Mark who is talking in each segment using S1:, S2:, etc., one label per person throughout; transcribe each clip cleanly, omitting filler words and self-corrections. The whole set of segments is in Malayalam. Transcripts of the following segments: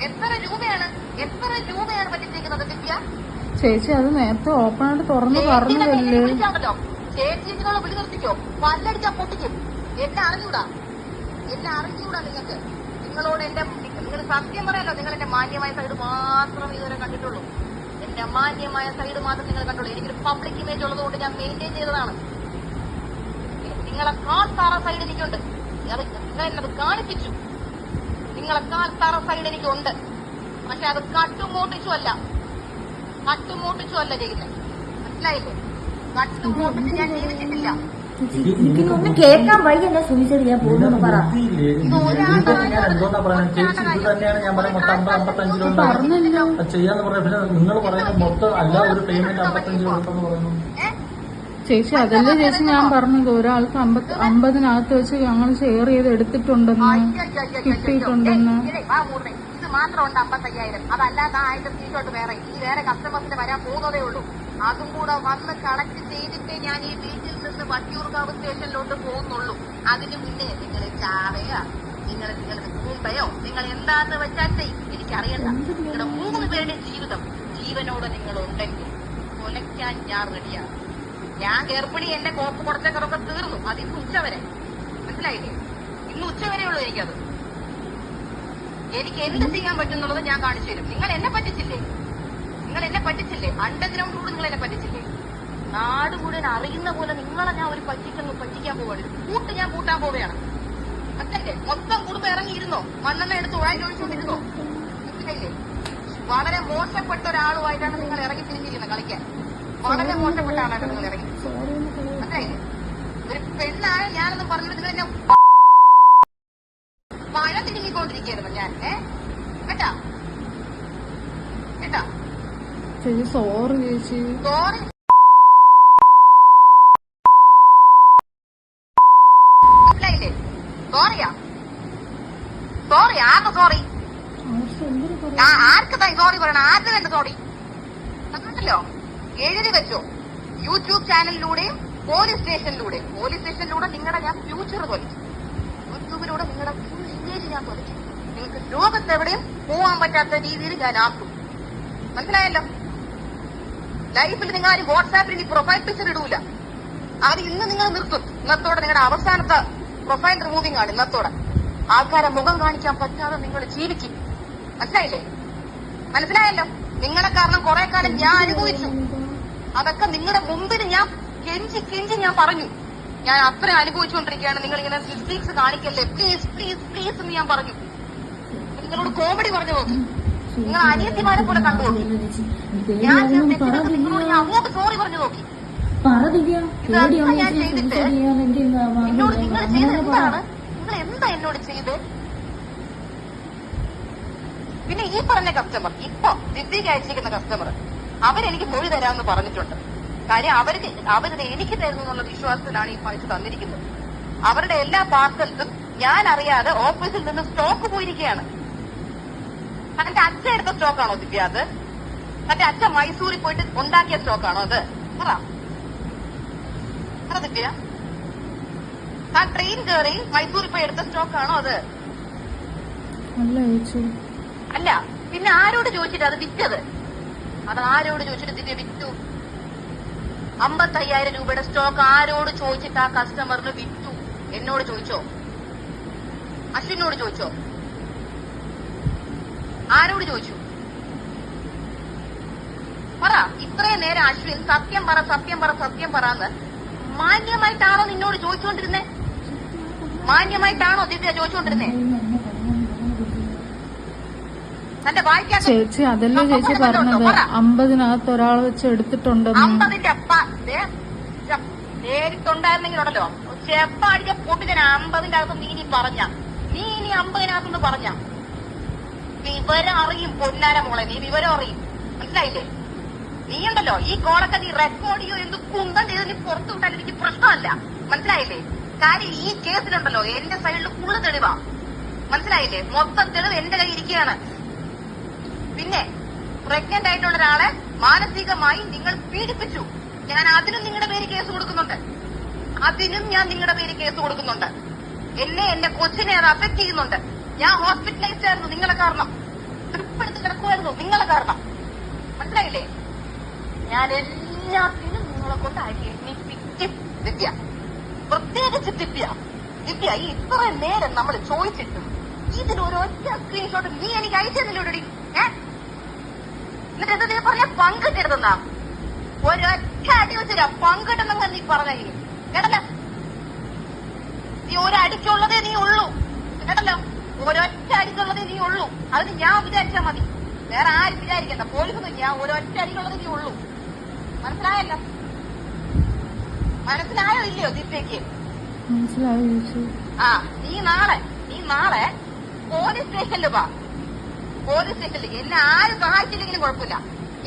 S1: എത്ര രൂപയാണ് പറ്റിച്ചിരിക്കുന്നത് ദിവ്യ?
S2: ചേച്ചി അത് നേരത്തെ ഓപ്പൺ ആയിട്ട് തുറന്ന് പറഞ്ഞതല്ലേ.
S1: ചേച്ചി നിങ്ങളെ വിളി നിർത്തിക്കോ, പല്ലടിച്ചാ പൊട്ടിക്കും. എന്നെ അറിഞ്ഞൂടാ നിങ്ങൾക്ക്. നിങ്ങളോട് നിങ്ങൾ സത്യം പറയാലോ, നിങ്ങൾ എന്റെ മാന്യമായ സൈഡ് മാത്രമേ ഇതുവരെ കണ്ടിട്ടുള്ളൂ. എന്റെ മാന്യമായ സൈഡ് മാത്രം നിങ്ങൾ കണ്ടുള്ളൂ. എനിക്കൊരു പബ്ലിക് ഇമേജ് ഉള്ളതുകൊണ്ട് ഞാൻ മെയിൻറ്റെയിൻ ചെയ്തതാണ്. നിങ്ങളെക്കാൾ താറ സൈഡ് എനിക്കുണ്ട്. നിങ്ങൾ എന്നത് കാണിപ്പിച്ചു. നിങ്ങളെക്കാൾ താറ സൈഡ് എനിക്കുണ്ട്. പക്ഷെ അത് കട്ടുമോട്ടിച്ചു അല്ല ചെയ്യുന്നത്. മനസ്സിലായില്ലേ? കട്ടുമോട്ടിച്ച് ഞാൻ ജീവിച്ചിട്ടില്ല.
S3: എനിക്കൊന്നും കേൾക്കാൻ വയ്യല്ല. സൂചിച്ചത് ഞാൻ പോകുന്നു പറ.
S4: ചെയ്യാന്ന് പറയാം. പിന്നെ നിങ്ങൾ പറയുന്നത് മൊത്തം അല്ല ഒരു പേയ്മെന്റ് 55 കൊടുത്തെന്ന് പറയുന്നു.
S2: ചേച്ചി അതല്ലേ ചേച്ചി ഞാൻ പറഞ്ഞത്, ഒരാൾക്ക് 50-നകത്ത് വെച്ച് ഞങ്ങൾ ഷെയർ ചെയ്ത് എടുത്തിട്ടുണ്ടെന്ന്, കിട്ടിയിട്ടുണ്ടെന്ന്.
S1: ഇത് മാത്രമുണ്ട് 55,000. അതല്ലാത്ത 1000 സ്ക്രീൻഷോട്ട് വേറെ കസ്റ്റമേഴ്സിന് വരാൻ പോകുന്നതേ ഉള്ളൂ. അതും കൂടെ വന്ന് കളക്ട് ചെയ്തിട്ടേ ഞാൻ ഈ വീട്ടിൽ നിന്ന് വട്ടിയൂർക്കാവ് സ്റ്റേഷനിലോട്ട് പോകുന്നുള്ളൂ. അതിന് മുന്നേ നിങ്ങൾ ചാവയോ നിങ്ങൾ കൂമ്പയോ നിങ്ങൾ എന്താന്ന് വെച്ചാൽ എനിക്കറിയണ്ട. നിങ്ങളുടെ 3 പേരുടെ ജീവനോട് നിങ്ങൾ ഉണ്ടെങ്കിൽ കൊലയ്ക്കാൻ ഞാൻ റെഡിയാണ്. ഞാൻ ഗർഭിണി, എന്റെ കോപ്പ് കുറച്ചൊക്കെ തീർന്നു. അത് ഇന്ന് ഉച്ചവരെ. മനസ്സിലായില്ലേ? ഇന്ന് ഉച്ചവരെ ഉള്ളൂ എനിക്കത്. എനിക്ക് എന്ത് ചെയ്യാൻ പറ്റുന്നുള്ളത് ഞാൻ കാണിച്ചു തരും. നിങ്ങൾ എന്നെ പറ്റിച്ചില്ലേ? അണ്ടർഗ്രൗണ്ട് കൂടെ നിങ്ങൾ എന്നെ പറ്റിച്ചില്ലേ? നാട് മുഴുവൻ അറിയുന്ന പോലെ നിങ്ങളെ ഞാൻ ഒരു പറ്റിക്കാൻ പോവാണ്. ഞാൻ കൂട്ടാൻ പോവുകയാണ്. അതല്ലേ? മൊത്തം കുടുംബം ഇറങ്ങിയിരുന്നോ? മണ്ണെണ്ണ എടുത്ത് ഒഴിച്ചുകൊണ്ടിരുന്നോ? മനസ്സിലായില്ലേ? വളരെ മോശപ്പെട്ട ഒരാളുമായിട്ടാണ് നിങ്ങൾ ഇറങ്ങി തിരിഞ്ഞിരിക്കുന്നത് കളിക്കാൻ. വളരെ മോശപ്പെട്ട ആളാണ് നിങ്ങൾ ഇറങ്ങി. മനസ്സിലായില്ലേ? ഒരു പെണ്ണായ ഞാനൊന്നും പറഞ്ഞിട്ട് നിങ്ങൾ എന്നെ മഴ തിരിഞ്ഞിക്കൊണ്ടിരിക്കുകയായിരുന്നു ഞാൻ. കേട്ടാ
S2: ചേച്ചി സോറി ചേച്ചി.
S1: സോറി മനസ്സിലായില്ലേ? സോറി ആർക്ക് സോറി? ആർക്ക് സോറി പറയണം? ആർക്ക് വേണ്ട സോറി? പറഞ്ഞല്ലോ, എഴുതി വെച്ചോ. യൂട്യൂബ് ചാനലിലൂടെയും പോലീസ് സ്റ്റേഷനിലൂടെ നിങ്ങളുടെ ഞാൻ ഫ്യൂച്ചർ തൊലിച്ചു. യൂട്യൂബിലൂടെ നിങ്ങളുടെ ഫുൾ ഇമേജ് ഞാൻ തൊലിച്ചു. നിങ്ങൾക്ക് ലോകത്തെവിടെയും പോവാൻ പറ്റാത്ത രീതിയിൽ ഞാൻ ആക്കും. മനസ്സിലായല്ലോ? ലൈഫിൽ നിങ്ങൾ ആരും വാട്സാപ്പിൽ ഇനി പ്രൊഫൈൽ പിക്ചർ ഇടൂല. അത് ഇന്ന് നിങ്ങൾ നിർത്തും. ഇന്നത്തോടെ നിങ്ങളുടെ അവസാനത്തെ പ്രൊഫൈൽ റിമൂവിംഗ് ആണ്. ഇന്നത്തോടെ ആൾക്കാരെ മുഖം കാണിക്കാൻ പറ്റാതെ നിങ്ങൾ ജീവിക്കും. മനസ്സിലായല്ലോ? നിങ്ങളെ കാരണം കുറെ കാലം ഞാൻ അനുഭവിച്ചു. അതൊക്കെ നിങ്ങളുടെ മുമ്പിൽ ഞാൻ കെഞ്ചി ഞാൻ പറഞ്ഞു. ഞാൻ അത്ര അനുഭവിച്ചുകൊണ്ടിരിക്കുകയാണ്. നിങ്ങൾ ഇങ്ങനെ മിസ്റ്റേക്സ് കാണിക്കല്ലേ, പ്ലീസ് എന്ന് ഞാൻ പറഞ്ഞു. നിങ്ങളോട് കോമഡി പറഞ്ഞു നോക്കി. നിങ്ങൾ അനിയത്തിമാരെ പോലെ കണ്ടു നോക്കി. ഞാൻ നിങ്ങളോട് ഞാൻ അങ്ങോട്ട് സോറി പറഞ്ഞു നോക്കി. ഞാൻ ചെയ്തിട്ട് എന്നോട് നിങ്ങൾ ചെയ്ത് എന്താണ്? നിങ്ങൾ എന്താ എന്നോട് ചെയ്ത്? പിന്നെ ഈ പറഞ്ഞ കസ്റ്റമർ, ഇപ്പൊ ദിവ്യക്ക് അയച്ചിരിക്കുന്ന കസ്റ്റമർ, അവരെനിക്ക് മൊഴി തരാമെന്ന് പറഞ്ഞിട്ടുണ്ട്. കാര്യം അവരത് എനിക്ക് തരുന്നു എന്നുള്ള വിശ്വാസത്തിലാണ് ഈ പൈസ തന്നിരിക്കുന്നത്. അവരുടെ എല്ലാ പാർസൽസും ഞാൻ അറിയാതെ ഓഫീസിൽ നിന്ന് സ്റ്റോക്ക് പോയിരിക്കുകയാണ്. തന്റെ അച്ഛൻ എടുത്ത സ്റ്റോക്കാണോ ദിവ്യ അത്? തന്റെ അച്ഛൻ മൈസൂരിൽ പോയിട്ട് ഉണ്ടാക്കിയ സ്റ്റോക്കാണോ അത്? പറ ദിവ്യ. താൻ ട്രെയിൻ കയറി മൈസൂരിൽ പോയി എടുത്ത സ്റ്റോക്കാണോ അത്? അല്ല. പിന്നെ ആരോട് ചോദിച്ചിട്ട് അത് വിറ്റത്? അത് ആരോട് ചോദിച്ചിട്ട് ദിവ്യ വിറ്റു? 55,000 രൂപയുടെ സ്റ്റോക്ക് ആരോട് ചോദിച്ചിട്ട് ആ കസ്റ്റമറിന് വിറ്റു? എന്നോട് ചോദിച്ചോ? അശ്വിനോട് ചോദിച്ചോ? ആരോട് ചോദിച്ചു? പറ. ഇത്രയും നേരം അശ്വിൻ സത്യം പറ എന്ന് മാന്യമായിട്ടാണോ നിന്നോട് ചോദിച്ചുകൊണ്ടിരുന്നേ? മാന്യമായിട്ടാണോ ദിവ്യ ചോദിച്ചുകൊണ്ടിരുന്നേ? തന്റെ വായിക്കാൻ
S2: ചേച്ചി അതല്ലേ ചേച്ചി പറഞ്ഞത് 50-നകത്ത് ഒരാൾ വെച്ച് എടുത്തിട്ടുണ്ടെന്ന്.
S1: 50ന്റെ നേരിട്ടുണ്ടായിരുന്നെങ്കിലുണ്ടല്ലോ ചെപ്പാടിച്ച പൊട്ടിച്ചന 50ന്റെ അകത്ത് നീ ഇനി 50-നകത്തൊന്ന് പറഞ്ഞ വിവരം അറിയും. പൊന്നാര മോളെ, നീ വിവരം അറിയും. മനസ്സിലായില്ലേ? നീ ഉണ്ടല്ലോ ഈ കോളൊക്കെ നീ റെക്കോർഡ് ചെയ്യോ എന്ത് കുന്തം ചെയ്ത് നീ പുറത്തു വിട്ടാൽ എനിക്ക് പ്രശ്നമല്ല. മനസ്സിലായില്ലേ? കാര്യം ഈ കേസിലുണ്ടല്ലോ എന്റെ സൈഡിൽ ഫുള്ള് തെളിവാ. മനസ്സിലായില്ലേ? മൊത്തം തെളിവ് എന്റെ കയ്യിൽ ഇരിക്കുകയാണ്. പിന്നെ പ്രഗ്നന്റ് ആയിട്ടുള്ള ഒരാളെ മാനസികമായി നിങ്ങൾ പീഡിപ്പിച്ചു. ഞാൻ അതിനും നിങ്ങളുടെ പേര് കേസ് കൊടുക്കുന്നുണ്ട്. എന്നെ എന്റെ കൊച്ചിനെ അത് അഫക്ട് ചെയ്യുന്നുണ്ട്. ഞാൻ ഹോസ്പിറ്റലൈസ്ഡ് ആയിരുന്നു നിങ്ങളെ കാരണം. ട്രിപ്പ് എടുത്ത് കിടക്കുമായിരുന്നു നിങ്ങളെ കാരണം. മനസ്സിലായില്ലേ? ഞാൻ എല്ലാത്തിനും നിങ്ങളെ കൊണ്ട് അരിയണിപ്പിക്കും ദിവ്യ, പ്രത്യേകിച്ച് ദിവ്യ. ഈ ഇത്ര നേരം നമ്മൾ ചോദിച്ചിട്ടും ഇതിലൊരൊറ്റ സ്ക്രീൻഷോട്ട് നീ എനിക്ക് അയച്ചെന്നില്ലോടി. എന്നിട്ട് എന്താ നീ പറഞ്ഞ പങ്കിട്ടെടുത്തുന്നാ? ഒരൊറ്റ അടി വെച്ചില്ല പങ്കിട്ടെന്നെങ്കിൽ നീ പറഞ്ഞ കേട്ടല്ലോ. നീ ഒരടിക്കുള്ളതേ നീ ഉള്ളൂ കേട്ടല്ലോ. ഒരൊറ്റ അടിക്കുള്ളതേ നീ ഉള്ളൂ. അതിന് ഞാൻ വിചാരിച്ചാ മതി, വേറെ ആരും വിചാരിക്കണ്ട. പോലീസൊന്നും ഞാൻ ഒരൊറ്റ അടിക്കുള്ളതേ നീ ഉള്ളൂ. മനസ്സിലായല്ലോ? മനസ്സിലായോ ഇല്ലയോ ദിവ്യക്ക്? ആ നീ നാളെ പോലീസ് സ്റ്റേഷനിൽ വാ. പോലീസ് സ്റ്റേഷനിൽ എന്നെ ആരും സഹായിച്ചില്ലെങ്കിലും കുഴപ്പമില്ല.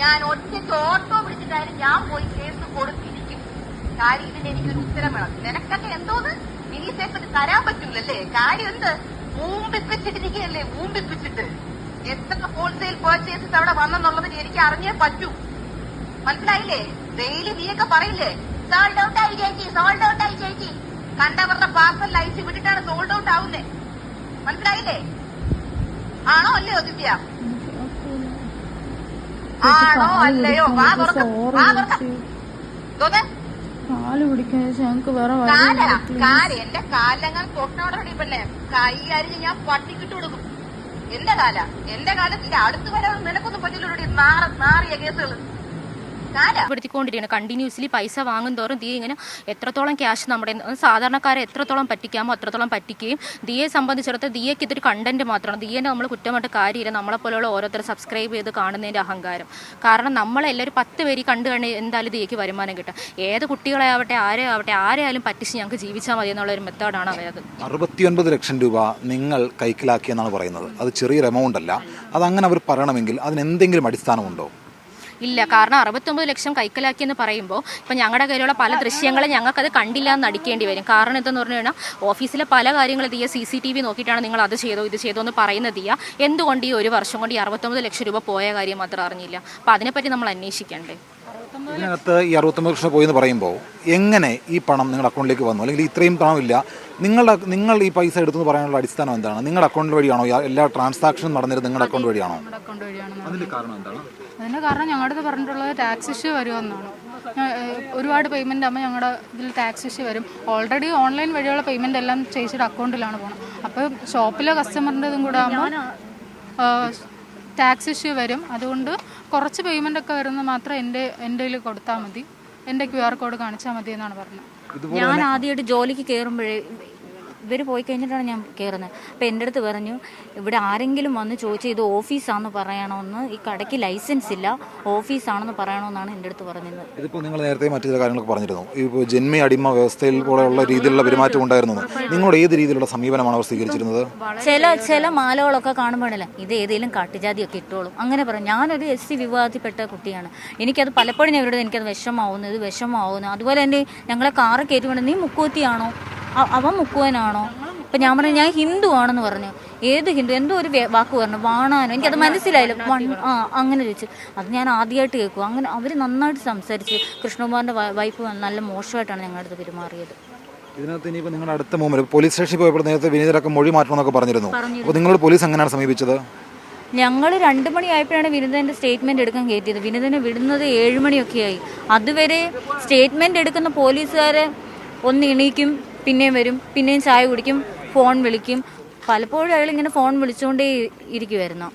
S1: ഞാൻ ഒറ്റയ്ക്ക് ഓട്ടോ പിടിച്ചിട്ടായാലും ഞാൻ പോയി കേസ് കൊടുത്തിരിക്കും. കാര്യം ഇതിന് എനിക്കൊരു ഉത്തരം വേണം. നിനക്കൊക്കെ എന്തോന്ന് മിനി സേഫിന് തരാൻ പറ്റൂലല്ലേ? കാര്യം എന്ത് മൂമ്പിപ്പിച്ചിട്ടിരിക്കുകയല്ലേ? മൂമ്പിപ്പിച്ചിട്ട് എത്ര ഹോൾസെയിൽ പർച്ചേസസ് അവിടെ വന്നെന്നുള്ളത് എനിക്ക് അറിഞ്ഞേ പറ്റൂ. മനസ്സിലായില്ലേ? ഡെയിലി നീയൊക്കെ പറയില്ലേ സോൾഡ് ഔട്ട് ആയി ചേച്ചി. കണ്ടവരുടെ പാർസൽ അയച്ചു വിട്ടിട്ടാണ് സോൾഡ് ഔട്ട് ആവുന്നേ. മനസ്സിലായില്ലേ? ആണോ അല്ലയോ ദിവ്യ? ആണോ അല്ലയോ? വാ തുറക്ക. എന്റെ കാലങ്ങൾ തൊട്ടോടെ പെണ്ണെ കൈ അരിഞ്ഞ് ഞാൻ പട്ടിക്കിട്ട് കൊടുക്കും. എന്റെ കാലത്തിന്റെ അടുത്ത് വരാൻ നിനക്കൊന്നും പറ്റില്ലോടി. നാറിയ കേസുകൾ
S5: പ്പെടുത്തിക്കൊണ്ടിരിക്കുകയാണ്. കണ്ടിന്യൂസ്ലി പൈസ വാങ്ങും തോറും ദിയെ ഇങ്ങനെ എത്രത്തോളം ക്യാഷ് നമ്മുടെ സാധാരണക്കാരെ എത്രത്തോളം പറ്റിക്കാമോ അത്രത്തോളം പറ്റിക്കുകയും ദിയെ സംബന്ധിച്ചിടത്തോളം ദിയയ്ക്ക് ഇതൊരു കണ്ടന്റ് മാത്രമാണ്. ദിയേനെ നമ്മൾ കുറ്റമായിട്ട് കാര്യമില്ല. നമ്മളെപ്പോലുള്ള ഓരോരുത്തർ സബ്സ്ക്രൈബ് ചെയ്ത് കാണുന്നതിൻ്റെ അഹങ്കാരം കാരണം നമ്മളെല്ലാവരും 10 പേര് കണ്ടു കഴിഞ്ഞാൽ എന്തായാലും ദിയയ്ക്ക് വരുമാനം കിട്ടും. ഏത് കുട്ടികളാവട്ടെ ആരെയായാലും പറ്റിച്ച് ഞങ്ങൾക്ക് ജീവിച്ചാൽ മതി എന്നുള്ളൊരു മെത്തേഡാണ് അവരത്.
S6: 69 ലക്ഷം രൂപ നിങ്ങൾ കൈക്കലാക്കിയെന്നാണ് പറയുന്നത്. അത് ചെറിയൊരു എമൗണ്ട് അല്ല. അതങ്ങനെ അവർ പറയണമെങ്കിൽ അതിനെന്തെങ്കിലും അടിസ്ഥാനമുണ്ടോ?
S5: ഇല്ല, കാരണം 69 ലക്ഷം കൈക്കലാക്കിയെന്ന് പറയുമ്പോൾ ഇപ്പം ഞങ്ങളുടെ കയ്യിലുള്ള പല ദൃശ്യങ്ങളും ഞങ്ങൾക്കത് കണ്ടില്ല എന്ന് നടിക്കേണ്ടി വരും. കാരണം എന്തെന്ന് പറഞ്ഞു കഴിഞ്ഞാൽ ഓഫീസിലെ പല കാര്യങ്ങളും ദിയ CCTV നോക്കിയിട്ടാണ് നിങ്ങൾ അത് ചെയ്തോ ഇത് ചെയ്തോ എന്ന് പറയുന്ന ദിയ എന്തുകൊണ്ട് ഈ ഒരു വർഷം കൊണ്ട് ഈ 69 ലക്ഷം രൂപ പോയ കാര്യം മാത്രം അറിഞ്ഞില്ല. അപ്പം അതിനെപ്പറ്റി നമ്മൾ അന്വേഷിക്കണ്ടേ?
S6: ഇതിനകത്ത് ഈ 69 ലക്ഷം പോയി എന്ന് പറയുമ്പോൾ എങ്ങനെ ഈ പണം നിങ്ങളുടെ അക്കൗണ്ടിലേക്ക് വന്നു? അല്ലെങ്കിൽ ഇത്രയും പണമില്ല, നിങ്ങൾ ഈ പൈസ എടുത്തെന്ന് പറയാനുള്ള അടിസ്ഥാനം എന്താണ്? നിങ്ങളുടെ അക്കൗണ്ട് വഴിയാണോ എല്ലാ ട്രാൻസാക്ഷനും നടന്നിരുന്നത്? നിങ്ങളുടെ അക്കൗണ്ട് വഴിയാണോ? അതിന്റെ കാരണം എന്താണ്?
S2: അതിൻ്റെ കാരണം ഞങ്ങളുടെ പറഞ്ഞിട്ടുള്ളത് ടാക്സ് ഇഷ്യൂ വരുമെന്നാണ്. ഒരുപാട് പേയ്മെൻ്റ് ആകുമ്പോൾ ഞങ്ങളുടെ ഇതിൽ ടാക്സ് ഇഷ്യൂ വരും. ഓൾറെഡി ഓൺലൈൻ വഴിയുള്ള പേയ്മെൻ്റ് എല്ലാം ചേച്ചിയുടെ അക്കൗണ്ടിലാണ് പോകുന്നത്. അപ്പോൾ ഷോപ്പിലെ കസ്റ്റമറിൻ്റെ ഇതും കൂടെ ആകുമ്പോൾ ടാക്സ് ഇഷ്യൂ വരും. അതുകൊണ്ട് കുറച്ച് പേയ്മെൻ്റ് ഒക്കെ വരുന്നത് മാത്രം എൻ്റെ കയ്യിൽ കൊടുത്താൽ മതി, എൻ്റെ QR കോഡ് കാണിച്ചാൽ മതി എന്നാണ് പറഞ്ഞത്.
S3: ഞാൻ ആദ്യമായിട്ട് ജോലിക്ക് കയറുമ്പോഴേ ഇവർ പോയി കഴിഞ്ഞിട്ടാണ് ഞാൻ കയറുന്നത്. അപ്പോൾ എൻ്റെ അടുത്ത് പറഞ്ഞു, ഇവിടെ ആരെങ്കിലും വന്ന് ചോദിച്ചാൽ ഇത് ഓഫീസാണെന്ന് പറയണമെന്ന്, ഈ കടയ്ക്ക് ലൈസൻസ് ഇല്ല, ഓഫീസാണെന്ന് പറയണമെന്നാണ് എൻ്റെ അടുത്ത് പറഞ്ഞത്.
S6: ഇതിപ്പോൾ നിങ്ങൾ നേരത്തെ മറ്റു ചില കാര്യങ്ങളൊക്കെ പറഞ്ഞിരുന്നു. ഇപ്പോൾ ജന്മി അടിമ വ്യവസ്ഥയിൽ പോലെയുള്ള രീതിയിലുള്ള പെരുമാറ്റം ഉണ്ടായിരുന്നു. നിങ്ങളുടെ ഏത് രീതിയിലുള്ള സമീപനമാണ് അവർ സ്വീകരിച്ചിരുന്നത്?
S3: ചില മാലകളൊക്കെ കാണുമ്പോഴല്ല ഇത് ഏതെങ്കിലും കാട്ടുജാതിയൊക്കെ ഇട്ടോളും അങ്ങനെ പറയും. ഞാനൊരു SC വിഭാഗത്തിൽപ്പെട്ട കുട്ടിയാണ്. എനിക്കത് പലപ്പോഴും ഞാൻ ഇവരുടെ എനിക്കത് വിഷമാവുന്നു. അതുപോലെ തന്നെ ഞങ്ങളെ കാറ് കയറ്റി നീ മുക്കൂത്തിയാണോ, അവൻ മുക്കുവനാണോ? അപ്പം ഞാൻ പറഞ്ഞു ഞാൻ ഹിന്ദു ആണെന്ന് പറഞ്ഞു. ഏത് ഹിന്ദു? എന്തോ ഒരു വാക്ക് പറഞ്ഞു, വാണാനോ, എനിക്കത് മനസ്സിലായില്ല. അങ്ങനെ ചോദിച്ചു. അത് ഞാൻ ആദ്യമായിട്ട് കേൾക്കും. അങ്ങനെ അവർ നന്നായിട്ട് സംസാരിച്ച്. കൃഷ്ണകുമാറിൻ്റെ വൈഫ് നല്ല മോശമായിട്ടാണ് ഞങ്ങളുടെ അടുത്ത് പെരുമാറിയത്.
S6: ഇതിനകത്ത് ഇനിയിപ്പോൾ നിങ്ങളുടെ അടുത്ത മൂവ്മെന്റ് പോലീസ് സ്റ്റേഷനിൽ പോയപ്പോൾ നേരത്തെ വിനീതരൊക്കെ മൊഴി മാറ്റണമെന്നൊക്കെ പറഞ്ഞിരുന്നു. അപ്പോൾ നിങ്ങളോട് പോലീസ് എങ്ങനെയാണ് സമീപിച്ചത്?
S3: ഞങ്ങൾ 2 മണിയായപ്പോഴാണ് വിനീതൻ്റെ സ്റ്റേറ്റ്മെൻറ്റ് എടുക്കാൻ കയറ്റിയത്. വിനീതനെ വിടുന്നത് 7 മണിയൊക്കെ ആയി. അതുവരെ സ്റ്റേറ്റ്മെൻറ്റ് എടുക്കുന്ന പോലീസുകാരെ ഒന്ന് എണീക്കും, പിന്നെയും വരും, പിന്നെയും ചായ കുടിക്കും, ഫോൺ വിളിക്കും. പലപ്പോഴും അയാളിങ്ങനെ ഫോൺ വിളിച്ചുകൊണ്ടേ ഇരിക്കുമായിരുന്നു.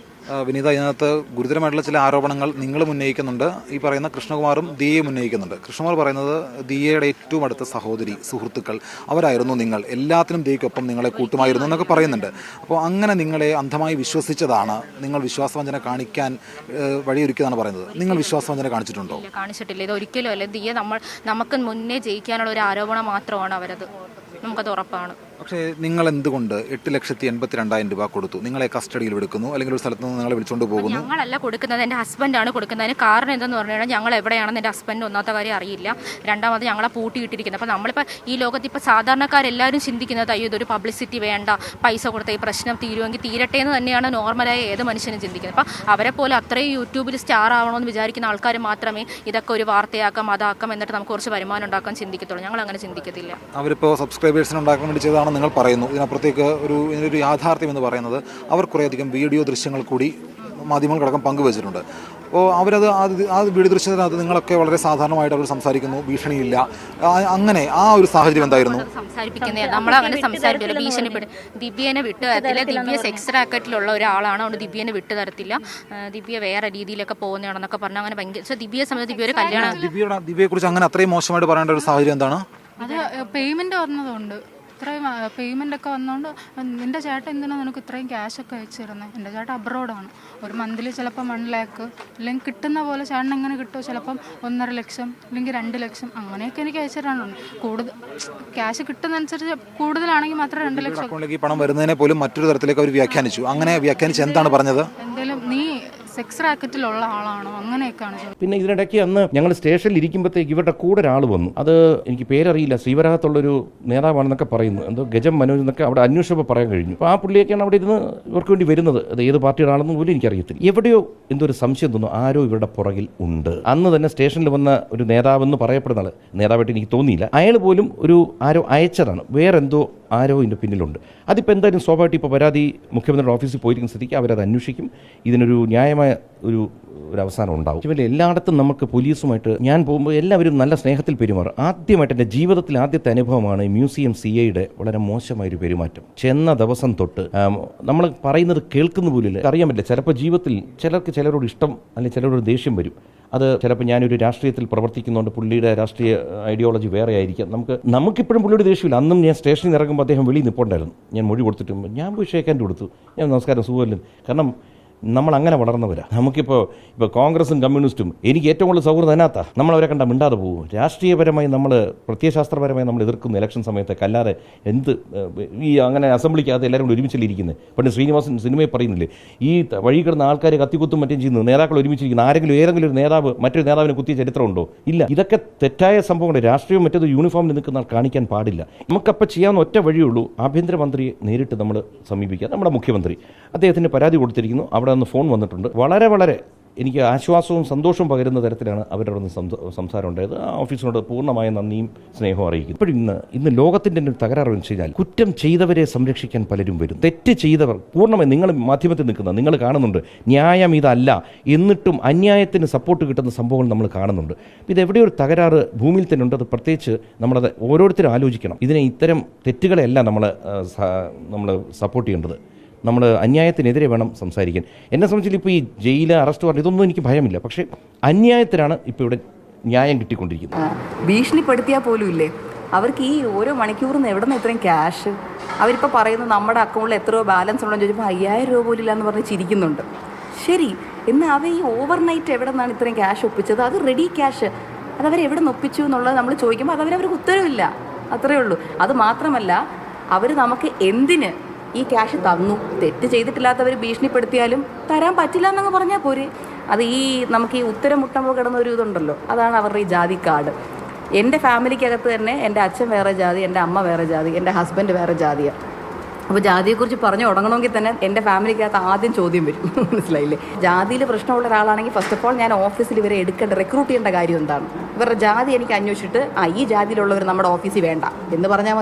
S6: വിനീത, ഇതിനകത്ത് ഗുരുതരമായിട്ടുള്ള ചില ആരോപണങ്ങൾ നിങ്ങളും ഉന്നയിക്കുന്നുണ്ട്, ഈ പറയുന്ന കൃഷ്ണകുമാറും ദിയയും ഉന്നയിക്കുന്നുണ്ട്. കൃഷ്ണകുമാർ പറയുന്നത് ദിയയുടെ ഏറ്റവും അടുത്ത സഹോദരി, സുഹൃത്തുക്കൾ അവരായിരുന്നു നിങ്ങൾ, എല്ലാത്തിനും ദിയയ്ക്കൊപ്പം നിങ്ങളെ കൂട്ടുമായിരുന്നു എന്നൊക്കെ പറയുന്നുണ്ട്. അപ്പോൾ അങ്ങനെ നിങ്ങളെ അന്ധമായി വിശ്വസിച്ചതാണ്, നിങ്ങൾ വിശ്വാസവഞ്ചന കാണിക്കാൻ വഴിയൊരുക്കിയതാണ് പറയുന്നത്. നിങ്ങൾ വിശ്വാസവഞ്ചന കാണിച്ചിട്ടുണ്ടോ?
S5: കാണിച്ചിട്ടില്ല. ഇത് ഒരിക്കലും അല്ല. ദിയ നമുക്ക് മുന്നേ ജയിക്കാനുള്ള ഒരു ആരോപണം മാത്രമാണ് അവരത്, നമുക്കത് ഉറപ്പാണ്.
S6: പക്ഷേ നിങ്ങൾ എന്തുകൊണ്ട് 8,82,000 രൂപ കൊടുത്തു? നിങ്ങളെ കസ്റ്റഡിയിൽ എടുക്കുന്നു, അല്ലെങ്കിൽ ഒരു സ്ഥലത്ത് നിന്ന് നിങ്ങളെ വിളിച്ചുകൊണ്ട് പോകുന്നു?
S5: ഞങ്ങളല്ല കൊടുക്കുന്നത്, എൻ്റെ ഹസ്ബൻഡാണ് കൊടുക്കുന്നതിന്. കാരണം എന്തെന്ന് പറഞ്ഞു കഴിഞ്ഞാൽ ഞങ്ങൾ എവിടെയാണെന്ന് എൻ്റെ ഹസ്ബൻഡ് ഒന്നാമത്തെ കാര്യം അറിയില്ല, രണ്ടാമത് ഞങ്ങളെ പൂട്ടിയിട്ടിരിക്കുന്നത്. അപ്പോൾ നമ്മളിപ്പോൾ ഈ ലോകത്ത് ഇപ്പോൾ സാധാരണക്കാരെല്ലാവരും ചിന്തിക്കുന്നത് അയ്യോ ഇതൊരു പബ്ലിസിറ്റി വേണ്ട, പൈസ കൊടുത്ത ഈ പ്രശ്നം തീരുമെങ്കിൽ തീരട്ടെ എന്ന് തന്നെയാണ് നോർമലായ ഏത് മനുഷ്യനും ചിന്തിക്കുന്നത്. അപ്പോൾ അവരെ പോലെ അത്രയും യൂട്യൂബിൽ സ്റ്റാർ ആവണമെന്ന് വിചാരിക്കുന്ന ആൾക്കാർ മാത്രമേ ഇതൊക്കെ ഒരു വാർത്തയാക്കാം, അതാക്കാം, എന്നിട്ട് നമുക്ക് കുറച്ച് വരുമാനം ഉണ്ടാക്കാൻ ചിന്തിക്കത്തുള്ളൂ. ഞങ്ങൾ അങ്ങനെ ചിന്തിക്കത്തില്ല.
S6: അവരിപ്പോൾ സബ്സ്ക്രൈബേഴ്സിന് ഉണ്ടാക്കാൻ വേണ്ടി ചെയ്തതാണ് നിങ്ങൾ പറയുന്നു. ഇതിനപ്പുറത്തേക്ക് ഇതിനൊരു യാഥാർത്ഥ്യം എന്ന് പറയുന്നത് അവർ കുറേയധികം വീഡിയോ ദൃശ്യങ്ങൾ കൂടി മാധ്യമങ്ങൾക്കടക്കം പങ്കുവച്ചിട്ടുണ്ട്. അപ്പോൾ അവരത് ആ വീഡിയോ ദൃശ്യത്തിനകത്ത് നിങ്ങളൊക്കെ വളരെ സാധാരണമായിട്ട് അവർ സംസാരിക്കുന്നു, ഭീഷണിയില്ല. അങ്ങനെ ആ ഒരു സാഹചര്യം എന്തായിരുന്നു?
S5: സംസാരിപ്പിക്കുന്നത് നമ്മളങ്ങനെ സംസാരിക്കില്ല, ഭീഷണിപ്പെടും. ദിവ്യനെ വിട്ടു തരത്തില്ല. ദിവ്യ സെക്സ് റാക്കറ്റിലുള്ള ഒരാളാണ്, അതുകൊണ്ട് ദിവ്യനെ വിട്ടു തരത്തില്ല. ദിവ്യ വേറെ രീതിയിലൊക്കെ പോകുന്നതാണെന്നൊക്കെ പറഞ്ഞാൽ അങ്ങനെ ഭയങ്കര ദിവ്യയെ സംബന്ധിച്ച് ദിവ്യ ഒരു കല്യാണം.
S6: ദിവ്യയെക്കുറിച്ച് അങ്ങനെ അത്രയും മോശമായിട്ട് പറയേണ്ട ഒരു സാഹചര്യം എന്താണ്?
S2: അത് പേയ്മെന്റ് വന്നതുകൊണ്ട്, ഇത്രയും പേയ്മെന്റ് ഒക്കെ വന്നതുകൊണ്ട് നിന്റെ ചേട്ടൻ എന്തിനാ നിനക്ക് ഇത്രയും ക്യാഷ് ഒക്കെ അയച്ചു തരുന്നത്? എൻ്റെ ചേട്ടൻ അബ്രോഡാണ്. ഒരു മന്തിൽ ചിലപ്പോൾ 1 lakh അല്ലെങ്കിൽ കിട്ടുന്ന പോലെ ചേട്ടൻ എങ്ങനെ കിട്ടുമോ, ചിലപ്പം 1.5 ലക്ഷം അല്ലെങ്കിൽ 2 ലക്ഷം അങ്ങനെയൊക്കെ എനിക്ക് അയച്ചു തരാനുണ്ട്. കൂടുതൽ ക്യാഷ് കിട്ടുന്നതനുസരിച്ച് കൂടുതലാണെങ്കിൽ മാത്രമേ 2 ലക്ഷം.
S6: അക്കൗണ്ടിലേക്ക് പണം വരുന്നതിനെ പോലും മറ്റൊരു തരത്തിലേക്ക് അവർ വ്യാഖ്യാനിച്ചു. അങ്ങനെ വ്യാഖ്യാനിച്ച് എന്താണ് പറഞ്ഞത്?
S2: എന്തായാലും നീ സെക്സ് റാക്കറ്റിലുള്ള ആളാണോ അങ്ങനെയൊക്കെയാണ്.
S7: പിന്നെ ഇതിനിടയ്ക്ക് അന്ന് ഞങ്ങൾ സ്റ്റേഷനിൽ ഇരിക്കുമ്പോഴത്തേക്ക് ഇവരുടെ കൂടെ ഒരാൾ വന്നു. അത് എനിക്ക് പേരറിയില്ല, ശ്രീവരാഹത്തുള്ളൊരു നേതാവാണെന്നൊക്കെ പറയുന്നു. എന്തോ ഗജം മനോജ് എന്നൊക്കെ അവിടെ അന്വേഷിച്ചപ്പോൾ പറയാൻ കഴിഞ്ഞു. അപ്പോൾ ആ പുള്ളിയൊക്കെയാണ് അവിടെ ഇരുന്ന് ഇവർക്ക് വേണ്ടി വരുന്നത്. അത് ഏത് പാർട്ടിയുടെ ആണെന്ന് പോലും എനിക്കറിയത്തില്ല. എവിടെയോ എന്തോ ഒരു സംശയം തോന്നുന്നു, ആരോ ഇവരുടെ പുറകിൽ ഉണ്ട്. അന്ന് തന്നെ സ്റ്റേഷനിൽ വന്ന ഒരു നേതാവെന്ന് പറയപ്പെടുന്ന ആൾ, നേതാവായിട്ട് എനിക്ക് തോന്നിയില്ല, അയാൾ പോലും ഒരു ആരോ അയച്ചതാണ്. വേറെന്തോ ആരോ ഇതിൻ്റെ പിന്നിലുണ്ട്. അതിപ്പോൾ എന്തായാലും സ്വാഭാവികമായിട്ട് ഇപ്പോൾ പരാതി മുഖ്യമന്ത്രിയുടെ ഓഫീസിൽ പോയിരിക്കുന്ന സ്ഥിതിക്ക് അവരത് അന്വേഷിക്കും. ഇതിനൊരു ന്യായമായ ഒരു അവസാനം ഉണ്ടാവും. ഇവരുടെ എല്ലായിടത്തും നമുക്ക് പോലീസുമായിട്ട് ഞാൻ പോകുമ്പോൾ എല്ലാവരും നല്ല സ്നേഹത്തിൽ പെരുമാറും. ആദ്യമായിട്ട് എൻ്റെ ജീവിതത്തിൽ ആദ്യത്തെ അനുഭവമാണ് മ്യൂസിയം CIയുടെ വളരെ മോശമായൊരു പെരുമാറ്റം. ചെന്ന ദിവസം തൊട്ട് നമ്മൾ പറയുന്നത് കേൾക്കുന്ന പോലില്ല, അറിയാൻ പറ്റില്ല. ചിലപ്പോൾ ജീവിതത്തിൽ ചിലരോട് ഇഷ്ടം അല്ലെങ്കിൽ ചിലരോട് ദേഷ്യം വരും. അത് ചിലപ്പോൾ ഞാനൊരു രാഷ്ട്രീയത്തിൽ പ്രവർത്തിക്കുന്നതുകൊണ്ട് പുള്ളിയുടെ രാഷ്ട്രീയ ഐഡിയോളജി വേറെ ആയിരിക്കാം. നമുക്കിപ്പോഴും പുള്ളിയുടെ ദേഷ്യമില്ല. അന്നും ഞാൻ സ്റ്റേഷനിൽ ഇറങ്ങുമ്പോൾ അദ്ദേഹം വെളിയിൽ നിൽപ്പുണ്ടായിരുന്നു. ഞാൻ മൊഴി കൊടുത്തിട്ട് ഞാൻ പോയി ഷേക്കാൻ്റെ കൊടുത്തു. ഞാൻ നമസ്കാരം സുഖമല്ലേ. കാരണം നമ്മൾ അങ്ങനെ വളർന്നവരാണ്. നമുക്കിപ്പോൾ കോൺഗ്രസും കമ്മ്യൂണിസ്റ്റും എനിക്ക് ഏറ്റവും കൂടുതൽ സൗഹൃദം അതിനകത്താണ്. നമ്മളവരെ കണ്ടാൽ മിണ്ടാതെ പോകും. രാഷ്ട്രീയപരമായി നമ്മൾ പ്രത്യയശാസ്ത്രപരമായി നമ്മൾ എതിർക്കുന്ന ഇലക്ഷൻ സമയത്തൊക്കെ അല്ലാതെ ഈ അങ്ങനെ അസംബ്ലിക്കകത്ത് എല്ലാവരും കൂടി ഒരുമിച്ചല്ലിരിക്കുന്നത്. പണ്ട് ശ്രീനിവാസൻ സിനിമയിൽ പറയുന്നില്ലേ, ഈ വഴി കിടന്ന ആൾക്കാർ കത്തിക്കുത്തും മറ്റും ചെയ്യുന്നത്, നേതാക്കൾ ഒരുമിച്ചിരിക്കുന്നത്, ആരെങ്കിലും ഏതെങ്കിലും ഒരു നേതാവ് മറ്റൊരു നേതാവിനെ കുത്തിയ ചരിത്രമുണ്ടോ? ഇല്ല. ഇതൊക്കെ തെറ്റായ സംഭവങ്ങൾ. രാഷ്ട്രീയം മറ്റേത് യൂണിഫോമിൽ നിൽക്കുന്ന ആൾ കാണിക്കാൻ പാടില്ല. നമുക്കപ്പോൾ ചെയ്യാവുന്ന ഒറ്റ വഴിയുള്ളൂ, ആഭ്യന്തരമന്ത്രിയെ നേരിട്ട് നമ്മൾ സമീപിക്കുക. നമ്മുടെ മുഖ്യമന്ത്രി അദ്ദേഹത്തിന് പരാതി കൊടുത്തിരിക്കുന്നു. അവിടെ നിന്ന് ഫോൺ വന്നിട്ടുണ്ട്. വളരെ എനിക്ക് ആശ്വാസവും സന്തോഷവും പകരുന്ന തരത്തിലാണ് അവരുടെ സംസാരം ഉണ്ടായത്. ആ ഓഫീസിനോട് പൂർണ്ണമായ നന്ദിയും സ്നേഹവും അറിയിക്കുന്നു. ഇപ്പോഴും ഇന്ന് ലോകത്തിൻ്റെ ഒരു തകരാറ് എന്ന് വെച്ച് കഴിഞ്ഞാൽ കുറ്റം ചെയ്തവരെ സംരക്ഷിക്കാൻ പലരും വരും. തെറ്റ് ചെയ്തവർ പൂർണ്ണമായി, നിങ്ങൾ മാധ്യമത്തിൽ നിൽക്കുന്ന നിങ്ങൾ കാണുന്നുണ്ട്, ന്യായം ഇതല്ല, എന്നിട്ടും അന്യായത്തിന് സപ്പോർട്ട് കിട്ടുന്ന സംഭവങ്ങൾ നമ്മൾ കാണുന്നുണ്ട്. ഇതെവിടെയൊരു തകരാറ് ഭൂമിയിൽ തന്നെ ഉണ്ട്. അത് പ്രത്യേകിച്ച് നമ്മളത് ഓരോരുത്തരും ആലോചിക്കണം. ഇത്തരം തെറ്റുകളെയല്ല നമ്മൾ സപ്പോർട്ട് ചെയ്യേണ്ടത്. നമ്മൾ അന്യായത്തിനെതിരെ വേണം സംസാരിക്കാൻ. എന്നെ സംബന്ധിച്ചിട്ട് ഇപ്പോൾ ഈ ജയില്, അറസ്റ്റ് പറഞ്ഞ ഇതൊന്നും എനിക്ക് ഭയമില്ല. പക്ഷേ അന്യായത്തിനാണ് ഇപ്പോൾ ഇവിടെ ന്യായം കിട്ടിക്കൊണ്ടിരിക്കുന്നത്.
S8: ഭീഷണിപ്പെടുത്തിയാൽ പോലും ഇല്ലേ അവർക്ക് ഈ ഓരോ മണിക്കൂറിൽ നിന്ന് എവിടെ നിന്ന് ഇത്രയും ക്യാഷ്? അവരിപ്പോൾ പറയുന്നത് നമ്മുടെ അക്കൗണ്ടിൽ എത്ര രൂപ ബാലൻസ് ഉണ്ടെന്ന് ചോദിച്ചപ്പോൾ 5000 രൂപ പോലും ഇല്ലയെന്ന് പറഞ്ഞ് ചിരിക്കുന്നുണ്ട്. ശരി, എന്നാൽ അവർ ഈ ഓവർനൈറ്റ് എവിടെ നിന്നാണ് ഇത്രയും ക്യാഷ് ഒപ്പിച്ചത്? അത് റെഡി ക്യാഷ്, അതവരെവിടെ നിന്ന് ഒപ്പിച്ചു എന്നുള്ളത് നമ്മൾ ചോദിക്കുമ്പോൾ അതവർക്ക് ഉത്തരവില്ല. അത്രയേ ഉള്ളൂ. അത് മാത്രമല്ല, അവർ നമുക്ക് എന്തിന് ഈ ക്യാഷ് തന്നു? തെറ്റ് ചെയ്തിട്ടില്ലാത്തവർ ഭീഷണിപ്പെടുത്തിയാലും തരാൻ പറ്റില്ല എന്നങ്ങ് പറഞ്ഞാൽ പോരെ. അത് നമുക്ക് ഈ ഉത്തരം മുട്ടുമ്പോൾ കിടന്ന ഒരു ഇതുണ്ടല്ലോ, അതാണ് അവരുടെ ഈ ജാതി കാർഡ്. എൻ്റെ ഫാമിലിക്കകത്ത് തന്നെ എൻ്റെ അച്ഛൻ വേറെ ജാതി, എൻ്റെ അമ്മ വേറെ ജാതി, എൻ്റെ ഹസ്ബൻഡ് വേറെ ജാതിയാണ്. അപ്പോൾ ജാതിയെക്കുറിച്ച് പറഞ്ഞു തുടങ്ങണമെങ്കിൽ തന്നെ എൻ്റെ ഫാമിലിക്കകത്ത് ആദ്യം ചോദ്യം വരും. മനസ്സിലായില്ലേ? ജാതിയിൽ പ്രശ്നമുള്ള ഒരാളാണെങ്കിൽ ഫസ്റ്റ് ഓഫ് ഓൾ ഞാൻ ഓഫീസിൽ ഇവരെ റിക്രൂട്ട് ചെയ്യേണ്ട കാര്യം എന്താണ്? ഇവരുടെ ജാതി എനിക്ക് അന്വേഷിച്ചിട്ട് ഈ ജാതിയിലുള്ളവർ നമ്മുടെ ഓഫീസിൽ വേണ്ട എന്ന് പറഞ്ഞാൽ മതി.